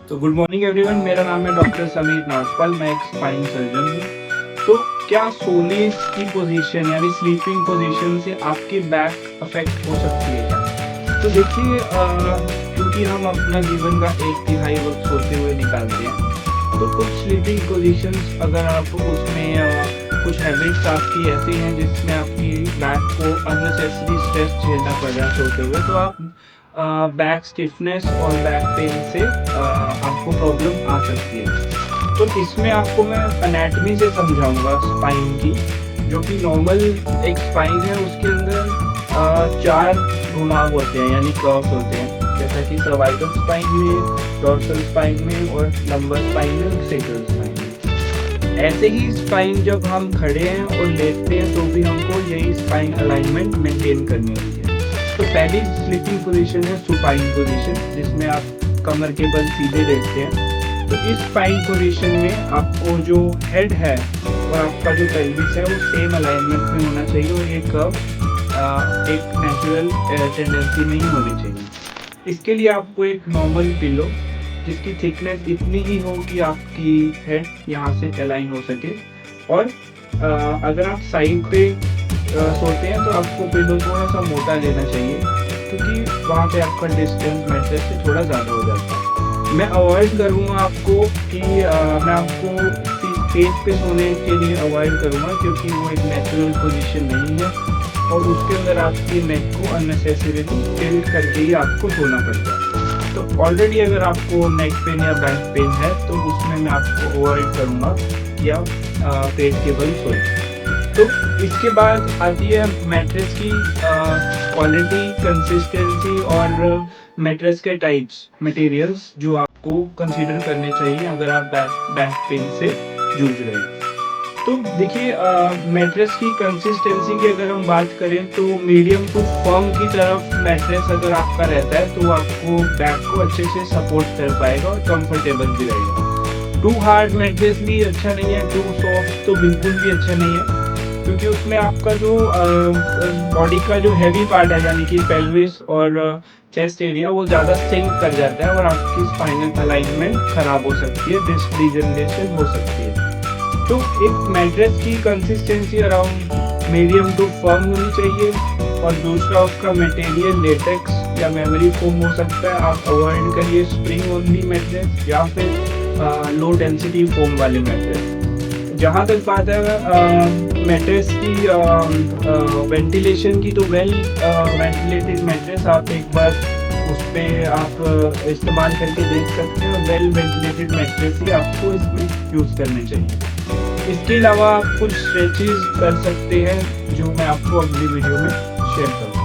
तो good morning everyone, मेरा नाम है डॉक्टर समीर नागपाल। मैं एक स्पाइन सर्जन हूँ। तो क्या सोने की पोजीशन यानी स्लीपिंग पोजीशन से आपकी बैक अफेक्ट हो सकती है क्या? तो देखिए, क्योंकि हम अपना जीवन का 1/3 वक्त सोते हुए निकालते हैं, तो कुछ स्लीपिंग पोजीशंस अगर आप उसमें कुछ हैबिट्स आपकी ऐसी हैं जिसमें आपकी बैक को अननेसेसरी स्ट्रेस झेलना पड़ रहा है सोते हुए, तो आप बैक स्टिफनेस और बैक पेन से आपको प्रॉब्लम आ सकती है। तो इसमें आपको मैं एनाटॉमी से समझाऊंगा स्पाइन की, जो कि नॉर्मल एक स्पाइन है उसके अंदर 4 घुमाव होते हैं यानी कर्व्स होते हैं, जैसा कि सर्वाइकल स्पाइन में, डोर्सल स्पाइन में और लंबर स्पाइन में और सेक्रल स्पाइन में। ऐसे ही स्पाइन जब हम खड़े हैं और लेटते हैं तो भी हमको यही स्पाइन अलाइनमेंट मेंटेन करनी होती है। तो पहली स्लीपिंग पोजीशन है सुपाइन पोजीशन, जिसमें आप कमर के बल सीधे लेटते हैं। तो इस स्पाइन पोजीशन में आपको जो हेड है और आपका जो पेल्विस है वो सेम अलाइनमेंट में होना चाहिए और ये कर्व एक नेचुरल टेंडेंसी में ही होनी चाहिए। इसके लिए आपको एक नॉर्मल पिलो जिसकी थिकनेस इतनी ही हो कि आपकी हेड यहाँ से अलाइन हो सके, और अगर आप साइड पे सोते हैं तो आपको पिलो थोड़ा सा मोटा लेना चाहिए, क्योंकि वहाँ पे आपका डिस्टेंस मैट्रेस से थोड़ा ज़्यादा हो जाता है। मैं अवॉइड करूँगा आपको कि मैं आपको पेट पे सोने के लिए अवॉइड करूँगा, क्योंकि वो एक नेचुरल पोजीशन नहीं है और उसके अंदर आपकी नेक को अननेसेसरीली टिल्ट करके ही आपको सोना पड़ता है। तो ऑलरेडी अगर आपको नेक पेन या बैक पेन है तो उसमें मैं आपको अवॉइड करूँगा कि आप पेट के बल सोएं। तो इसके बाद आती है मैट्रेस की क्वालिटी, कंसिस्टेंसी और मैट्रेस के टाइप्स, मटेरियल्स जो आपको कंसीडर करने चाहिए अगर आप बैक पेन से जूझ रहे हैं। तो देखिए, मैट्रेस की कंसिस्टेंसी की अगर हम बात करें तो मीडियम टू फर्म की तरफ मैट्रेस अगर आपका रहता है तो आपको बैक को अच्छे से सपोर्ट कर पाएगा और कंफर्टेबल भी रहेगा। टू हार्ड मैट्रेस भी अच्छा नहीं है, टू सॉफ्ट तो बिल्कुल भी अच्छा नहीं है, क्योंकि उसमें आपका जो बॉडी का जो हैवी पार्ट है यानी कि पेल्विस और चेस्ट एरिया वो ज़्यादा सिंक कर जाता है और आपकी स्पाइनल अलाइनमेंट खराब हो सकती है, डिस्क डिजनरेशन हो सकती है। तो एक मैट्रेस की consistency around medium to firm होनी चाहिए, और दूसरा उसका मटेरियल लेटेक्स या मेमोरी फोम हो सकता है। आप अवॉइड करिए स्प्रिंग ओनली मैट्रेस या फिर लो डेंसिटी फोम वाले मैट्रेस। जहाँ तक बात है मैट्रेस की वेंटिलेशन की, तो वेल वेंटिलेटेड मैट्रेस आप एक बार उस पर आप इस्तेमाल करके देख सकते हैं, और वेल वेंटिलेटेड मैट्रेस ही आपको इसमें यूज़ करने चाहिए। इसके अलावा आप कुछ स्ट्रेचेस कर सकते हैं जो मैं आपको अगली वीडियो में शेयर करूँगा।